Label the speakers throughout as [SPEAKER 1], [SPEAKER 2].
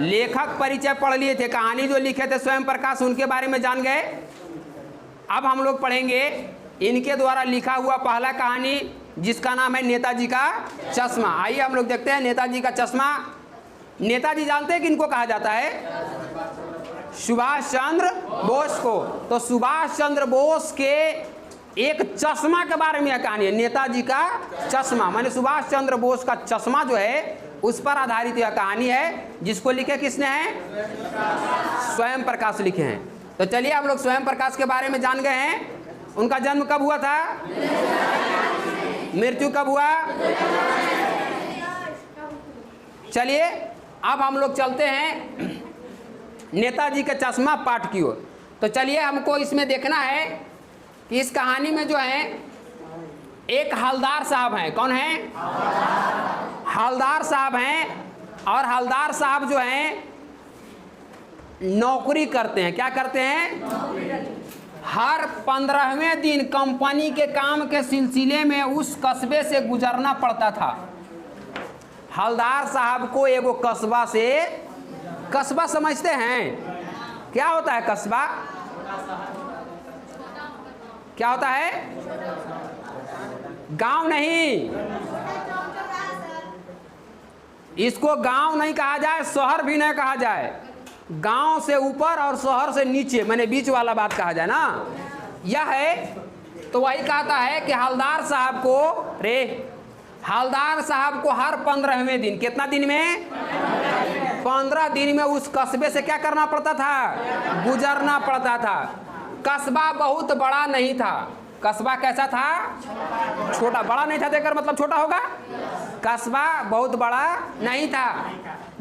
[SPEAKER 1] लेखक परिचय पढ़ लिए थे, कहानी जो लिखे थे स्वयं प्रकाश, उनके बारे में जान गए। अब हम लोग पढ़ेंगे इनके द्वारा लिखा हुआ पहला कहानी, जिसका नाम है नेताजी का चश्मा। आइए हम लोग देखते हैं नेताजी का चश्मा। नेताजी जानते हैं कि इनको कहा जाता है सुभाष चंद्र बोस को। तो सुभाष चंद्र बोस के एक चश्मा के बारे में यह कहानी है, नेताजी का चश्मा। माने सुभाष चंद्र बोस का चश्मा जो है उस पर आधारित यह कहानी है, जिसको लिखे किसने है? स्वयं प्रकाश लिखे हैं। तो चलिए हम लोग स्वयं प्रकाश के बारे में जान गए हैं। उनका जन्म कब हुआ था? मृत्यु कब हुआ? चलिए अब हम लोग चलते हैं नेताजी का चश्मा पाठ की ओर। तो चलिए हमको इसमें देखना है कि इस कहानी में जो है एक हवलदार साहब हैं। कौन है? हवलदार साहब हैं। और हवलदार साहब जो हैं नौकरी करते हैं। क्या करते हैं? हर 15वें दिन कंपनी के काम के सिलसिले में उस कस्बे से गुजरना पड़ता था। हवलदार साहब को एगो कस्बा से, कस्बा समझते हैं क्या होता है? कस्बा क्या होता है? गांव नहीं, इसको गांव नहीं कहा जाए, शहर भी नहीं कहा जाए। गांव से ऊपर और शहर से नीचे, मैंने बीच वाला बात कहा जाए ना, यह है। तो वही कहता है कि हवलदार साहब को, हवलदार साहब को हर 15वें दिन, कितना दिन में? 15 दिन में उस कस्बे से क्या करना पड़ता था? गुजरना पड़ता था। कस्बा बहुत बड़ा नहीं था। कस्बा कैसा था? छोटा। बड़ा नहीं था देखकर मतलब छोटा होगा। कस्बा बहुत बड़ा नहीं था।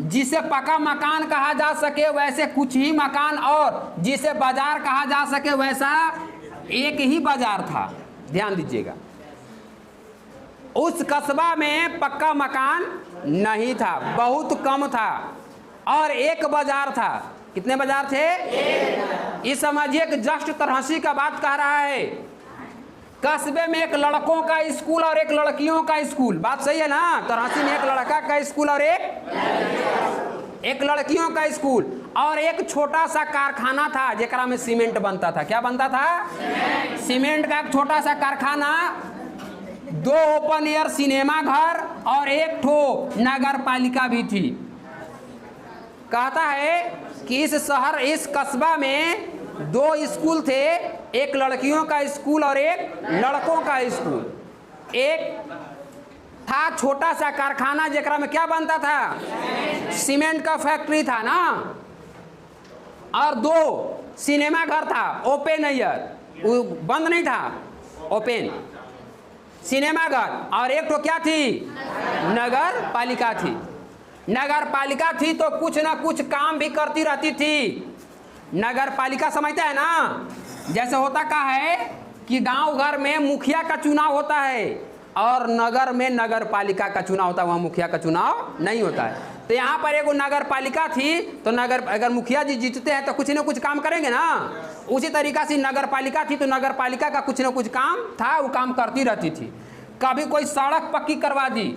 [SPEAKER 1] जिसे पक्का मकान कहा जा सके वैसे कुछ ही मकान, और जिसे बाजार कहा जा सके वैसा एक ही बाजार था। ध्यान दीजिएगा, उस कस्बा में पक्का मकान नहीं था, बहुत कम था, और एक बाजार था। कितने बाजार थे? इस समझिए कि जस्ट तरहसी का बात कह रहा है। कस्बे में एक लड़कों का स्कूल और एक लड़कियों का स्कूल। बात सही है ना? तरहसी में एक लड़का का स्कूल और एक लड़कियों का स्कूल, और एक छोटा सा कारखाना था जेकरा में सीमेंट बनता था। क्या बनता था? सीमेंट का एक छोटा सा कारखाना, 2 ओपन एयर सिनेमा घर और एक ठो नगर पालिका भी थी। कहता है कि इस शहर, इस कस्बा में 2 स्कूल थे, एक लड़कियों का स्कूल और एक लड़कों का स्कूल। एक था छोटा सा कारखाना जेकरा में क्या बनता था? सीमेंट का फैक्ट्री था ना। और 2 सिनेमा घर था, ओपन एयर, वो बंद नहीं था, ओपन सिनेमा घर। और एक तो क्या थी? नगर पालिका थी। नगर पालिका थी तो कुछ ना कुछ काम भी करती रहती थी। नगर पालिका समझते हैं ना? जैसे होता क्या है कि गांव घर में मुखिया का चुनाव होता है और नगर में नगर पालिका का चुनाव होता है, वहाँ मुखिया का चुनाव नहीं होता है। तो यहाँ पर एगो नगर पालिका थी, तो नगर, अगर मुखिया जी जीतते हैं तो कुछ ना कुछ काम करेंगे ना। उसी तरीका से नगर पालिका थी, तो नगर पालिका का कुछ ना कुछ काम था, वो काम करती रहती थी। कभी कोई सड़क पक्की करवा दी,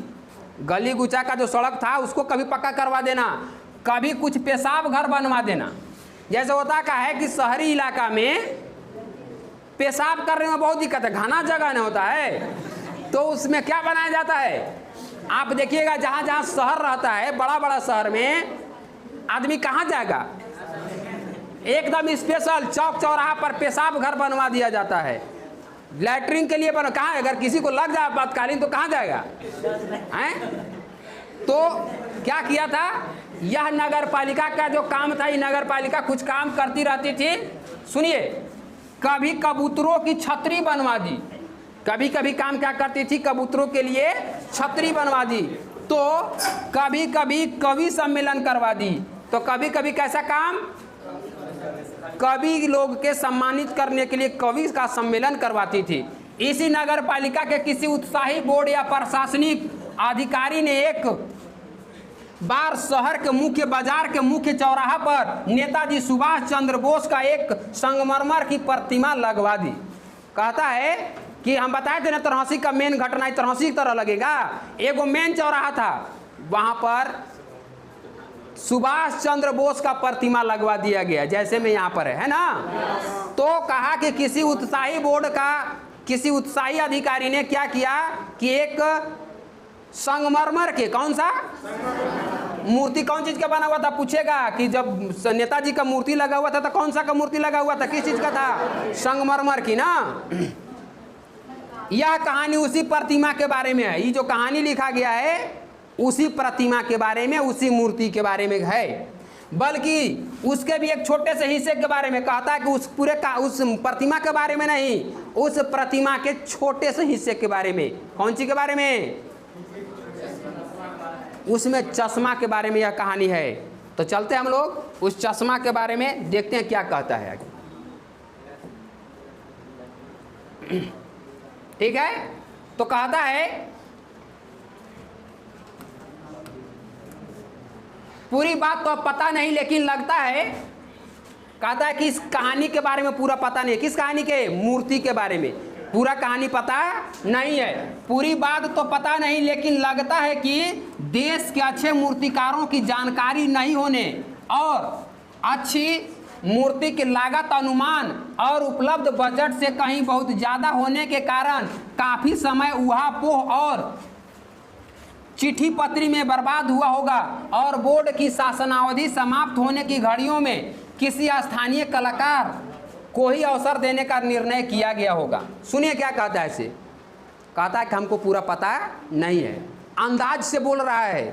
[SPEAKER 1] गली गुचा का जो सड़क था उसको कभी पक्का करवा देना, कभी कुछ पेशाब घर बनवा देना। जैसे होता क्या है कि शहरी इलाका में पेशाब करने में बहुत दिक्कत है, घना जगह नहीं होता है, तो उसमें क्या बनाया जाता है? आप देखिएगा जहाँ जहाँ शहर रहता है, बड़ा बड़ा शहर में आदमी कहाँ जाएगा? एकदम स्पेशल चौक चौराहा पर पेशाब घर बनवा दिया जाता है। लैट्रिन के लिए बना, कहाँ? अगर किसी को लग जाए आपातकालीन तो कहाँ जाएगा? हैं? तो क्या किया था? यह नगर पालिका का जो काम था, ये नगर पालिका कुछ काम करती रहती थी। सुनिए, कभी कबूतरों की छतरी बनवा दी, कभी कभी काम क्या करती थी? कबूतरों के लिए छतरी बनवा दी। तो कभी कभी कवि सम्मेलन करवा दी। तो कभी कभी कैसा काम? कवि लोग के सम्मानित करने के लिए कवि का सम्मेलन करवाती थी। इसी नगर पालिका के किसी उत्साही बोर्ड या प्रशासनिक अधिकारी ने एक बार शहर के मुख्य बाजार के मुख्य चौराहा पर नेताजी सुभाष चंद्र बोस का एक संगमरमर की प्रतिमा लगवा दी। कहता है कि हम बताए थे ना तरहसी का मेन घटना तरहसी की तरह लगेगा। एगो मेन चौराहा था, वहां पर सुभाष चंद्र बोस का प्रतिमा लगवा दिया गया, जैसे में यहाँ पर है ना। तो कहा कि किसी उत्साही बोर्ड का, किसी उत्साही अधिकारी ने क्या किया कि एक संगमरमर के, कौन सा मूर्ति, कौन चीज का बना हुआ था, पूछेगा कि जब नेताजी का मूर्ति लगा हुआ था तो कौन सा का मूर्ति लगा हुआ था, किस चीज का था, संगमरमर की ना। यह कहानी उसी प्रतिमा के बारे में है, ये जो कहानी लिखा गया है उसी प्रतिमा के बारे में, उसी मूर्ति के बारे में है, बल्कि उसके भी एक छोटे से हिस्से के बारे में कहता है कि उस पूरे का, उस प्रतिमा के बारे में नहीं, उस प्रतिमा के छोटे से हिस्से के बारे में। कौन सी के बारे में? उसमें चश्मा के बारे में यह कहानी है। तो चलते हम लोग उस चश्मा के बारे में देखते हैं क्या कहता है आगे। ठीक है, तो कहता है पूरी बात तो पता नहीं लेकिन लगता है, कहता है कि इस कहानी के बारे में पूरा पता नहीं। किस कहानी के? मूर्ति के बारे में पूरा कहानी पता नहीं है। पूरी बात तो पता नहीं लेकिन लगता है कि देश के अच्छे मूर्तिकारों की जानकारी नहीं होने और अच्छी मूर्ति की लागत अनुमान और उपलब्ध बजट से कहीं बहुत ज़्यादा होने के कारण काफ़ी समय उहापोह और चिट्ठी पत्री में बर्बाद हुआ होगा और बोर्ड की शासनावधि समाप्त होने की घड़ियों में किसी स्थानीय कलाकार को ही अवसर देने का निर्णय किया गया होगा। सुनिए क्या कहता है इसे। कहता है कि हमको पूरा पता नहीं है, अंदाज से बोल रहा है।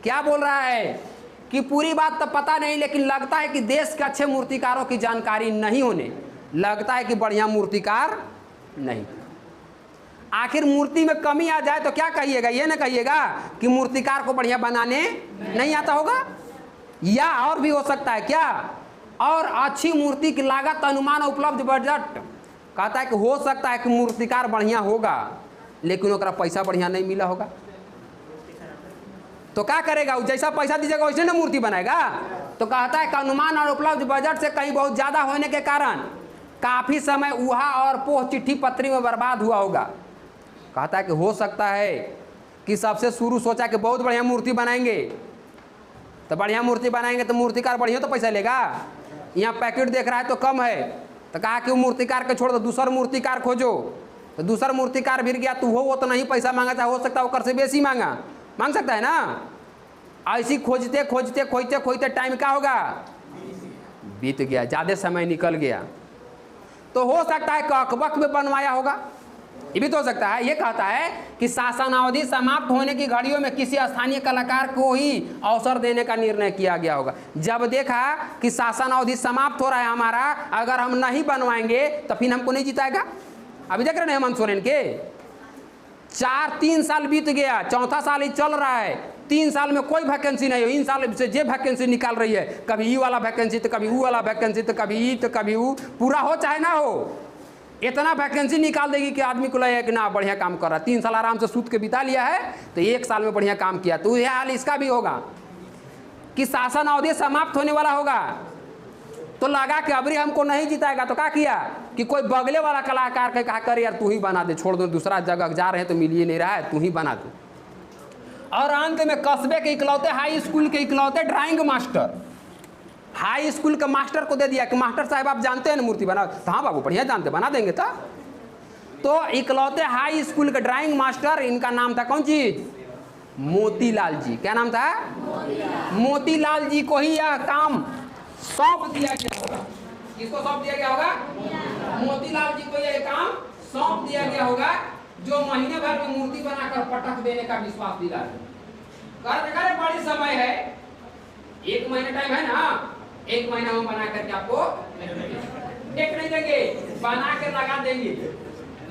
[SPEAKER 1] क्या बोल रहा है कि पूरी बात तो पता नहीं लेकिन लगता है कि देश के अच्छे मूर्तिकारों की जानकारी नहीं होने, लगता है कि बढ़िया मूर्तिकार नहीं। आखिर मूर्ति में कमी आ जाए तो क्या कहिएगा? ये ना कहिएगा कि मूर्तिकार को बढ़िया बनाने नहीं आता होगा, या और भी हो सकता है क्या, और अच्छी मूर्ति की लागत अनुमान उपलब्ध बजट। कहता है कि हो सकता है कि मूर्तिकार बढ़िया होगा लेकिन ओकरा पैसा बढ़िया नहीं मिला होगा। तो क्या करेगा? जैसा पैसा दीजिएगा वैसे ना मूर्ति बनाएगा। तो कहता है कि अनुमान और उपलब्ध बजट से कहीं बहुत ज़्यादा होने के कारण काफ़ी समय उहा और पोह चिट्ठी पत्री में बर्बाद हुआ होगा। कहता है कि हो सकता है कि सबसे शुरू सोचा कि बहुत बढ़िया मूर्ति बनाएंगे, तो बढ़िया मूर्ति बनाएंगे तो मूर्तिकार बढ़िया तो पैसा लेगा। यहाँ पैकेट देख रहा है तो कम है, तो कहा कि वो मूर्तिकार के छोड़ दो, दूसरा मूर्तिकार खोजो। तो दूसरा मूर्तिकार फिर गया, तो वो तो नहीं पैसा मांगा था, हो सकता है वो कर से बेसी मांग सकता है ना। ऐसी खोजते खोजते खोजते खोजते टाइम क्या होगा? बीत गया, ज़्यादा समय निकल गया। तो हो सकता है कि अकबक में बनवाया होगा, ये भी तो हो सकता है। ये कहता है कि शासनावधि समाप्त होने की घड़ियों में किसी स्थानीय कलाकार को ही अवसर देने का निर्णय किया गया होगा। जब देखा कि शासनावधि समाप्त हो रहा है हमारा, अगर हम नहीं बनवाएंगे तो फिर हमको नहीं जिताएगा। अभी देख रहे हैं हेमंत सोरेन के 3 साल बीत गया, चौथा साल ही चल रहा है, 3 साल में कोई वैकेंसी नहीं है। इन साल से जो वैकेंसी निकाल रही है, कभी ये वाला वैकेंसी तो कभी वो वाला वैकेंसी, तो कभी ये तो कभी वो, पूरा हो चाहे ना हो, इतना वैकेंसी निकाल देगी कि आदमी को लगेगा कि ना बढ़िया काम कर रहा है। 3 साल आराम से सूत के बिता लिया है तो 1 साल में बढ़िया काम किया। तो यह हाल इसका भी होगा कि शासन अवधि समाप्त होने वाला होगा, तो लगा कि अबरी हमको नहीं जिताएगा। तो क्या किया कि कोई बगले वाला कलाकार के कहा कर यार तू ही बना दे, छोड़ दो, दूसरा जगह जा रहे हैं तो मिल ही नहीं रहा है, तू ही बना दो। और अंत में कस्बे के इकलौते हाई स्कूल के इकलौते ड्राइंग मास्टर, हाई स्कूल के मास्टर को दे दिया कि मास्टर साहब आप जानते हैं ना मूर्ति बना? तो हाँ बाबू बढ़िया जानते, बना देंगे। तो इकलौते हाई स्कूल के ड्राइंग मास्टर, इनका नाम था कौन चीज? मोतीलाल जी। क्या नाम था? मोतीलाल जी को ही यह काम सौंप दिया गया होगा। किसको सौंप दिया गया होगा? मोतीलाल जी को यह काम सौंप दिया गया होगा, जो महीने भर में मूर्ति बनाकर पटक देने का विश्वास दिला कर बड़ी समय है, 1 महीना टाइम है ना, 1 महीना में बना करके आपको एक नहीं देंगे, बना के लगा देंगे।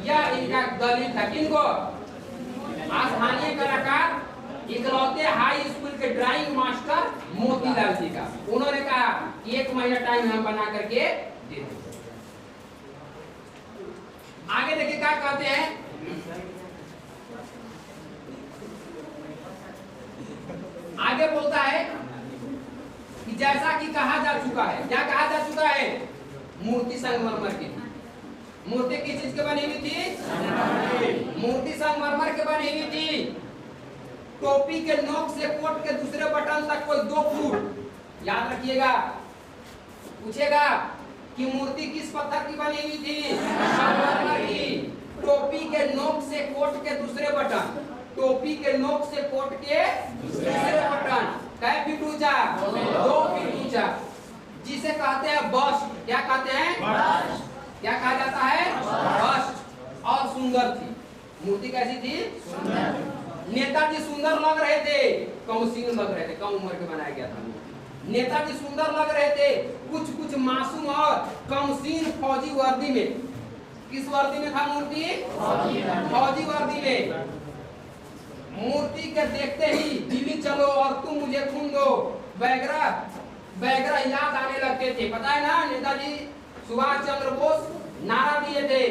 [SPEAKER 1] यह इनका दलील था। किनको? स्थानीय कलाकार इकलौते हाई स्कूल के ड्राइंग मास्टर मोतीलाल जी का। उन्होंने कहा कि 1 महीना टाइम हम बना करके दे देंगे। आगे देखिए क्या कहते हैं। आगे बोलता है कि जैसा कि कहा जा चुका है, क्या कहा जा चुका है? मूर्ति संगमरमर की थी। मूर्ति किस चीज के बनी हुई थी? मूर्ति संगमरमर के बनी हुई थी। टोपी के नोक से कोट के दूसरे बटन तक कोई 2 फुट। याद रखिएगा। पूछेगा कि मूर्ति किस पत्थर की बनी हुई थी? संगमरमर की। टोपी के नोक से कोट के दूसरे बटन, टोपी के नोक से कोट के दूसरे बटन कै फीट ऊंचा? 2 फीट ऊंचा, जिसे कहते हैं बस्ट। क्या कहते हैं? बस्ट। क्या कहा जाता है? बस्ट। और सुंदर थी मूर्ति। कैसी थी? सुंदर। नेताजी सुंदर लग रहे थे, कमसीन लग रहे थे, कम उम्र के बनाया गया था। नेताजी सुंदर लग रहे थे, कुछ कुछ मासूम और कमसीन फौजी वर्दी में। किस वर्दी में था मूर्ति? फौजी वर्दी में। मूर्ति के देखते ही दिल्ली चलो और तुम मुझे खून दो वगैरह याद आने लगते थे। पता है ना, नेताजी सुभाष चंद्र बोस नारा दिए थे,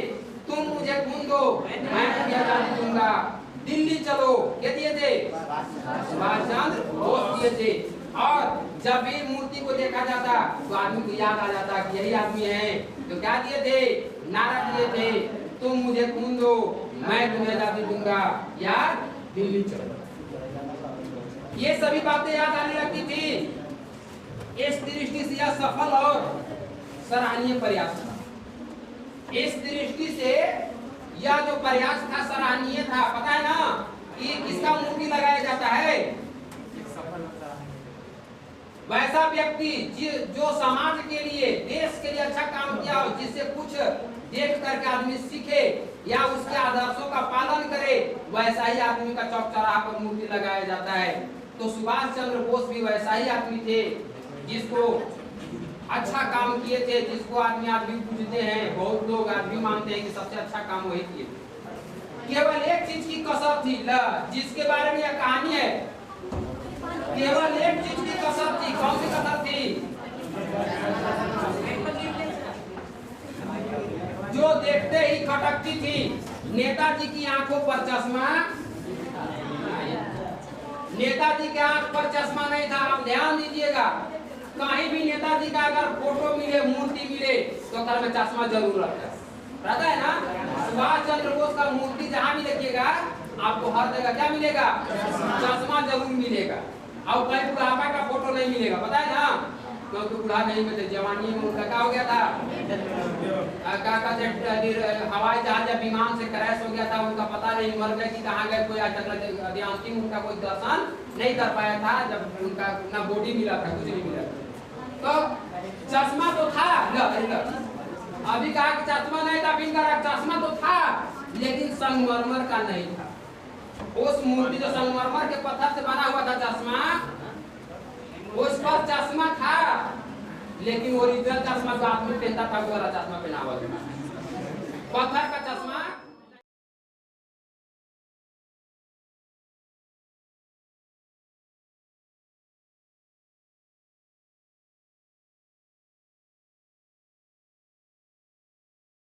[SPEAKER 1] तुम मुझे खून दो मैं तुम्हें आजादी दूंगा। दिल्ली चलो क्या दिए थे? सुभाष चंद्र बोस दिए थे। और जब भी मूर्ति को देखा जाता तो आदमी को याद आ जाता कि यही आदमी है तो क्या दिए थे? नारा दिए थे, तुम मुझे खून दो मैं तुम्हें आजादी दूंगा या दिल्ली चलो। ये सभी बातें याद आने लगती थी। इस दृष्टि से यह सफल और सराहनीय प्रयास था। इस दृष्टि से यह जो प्रयास था सराहनीय था। पता है ना कि किसका मूर्ति लगाया जाता है? वैसा व्यक्ति जो समाज के लिए, देश के लिए अच्छा काम किया हो, जिससे कुछ देख करके आदमी सीखे या उसके आदर्शों का पालन करे, वैसा ही आदमी का चौक चौराहा पर मूर्ति लगाया जाता है। तो सुभाष चंद्र बोस भी वैसा ही आदमी थे, जिसको अच्छा काम किए थे, जिसको आदमी पूछते हैं। बहुत लोग आदमी मानते हैं कि सबसे अच्छा काम वही किए। केवल एक चीज की कसर थी, जिसके बारे में यह कहानी है। केवल एक चीज की कसर थी। कौन सी कसर थी? जो देखते ही खटकती थी। नेताजी की आंखों पर चश्मा, नेताजी के आंख पर चश्मा नहीं था। आप ध्यान दीजिएगा, कहीं भी नेताजी का अगर फोटो मिले, मूर्ति मिले, तो घर में चश्मा जरूर रहता है ना। सुभाष चंद्र बोस का मूर्ति जहाँ भी देखिएगा आपको हर जगह क्या मिलेगा? चश्मा जरूर मिलेगा। और कहीं बुढ़ापा का फोटो नहीं मिलेगा। पता है ना, क्योंकि बुढ़ा नहीं मिलते। जवानी में उनका क्या हो गया था? हवाई जहाज या विमान से क्रैश हो गया था। उनका पता नहीं मर गए कि कहाँ गए, कोई आज तक अंतिम उनका कोई दर्शन नहीं कर पाया था। जब उनका ना बॉडी मिला था, कुछ नहीं मिला। तो चश्मा तो था। अभी कहा कि चश्मा नहीं था, चश्मा तो था, लेकिन संगमरमर का नहीं था। उस मूर्ति जो संगमरमर के पत्थर से बना हुआ था चश्मा, उस पर चश्मा था, लेकिन ओरिजिनल चश्मा जो आदमी पहनता था वो वाला चश्मा पहना हुआ था। पत्थर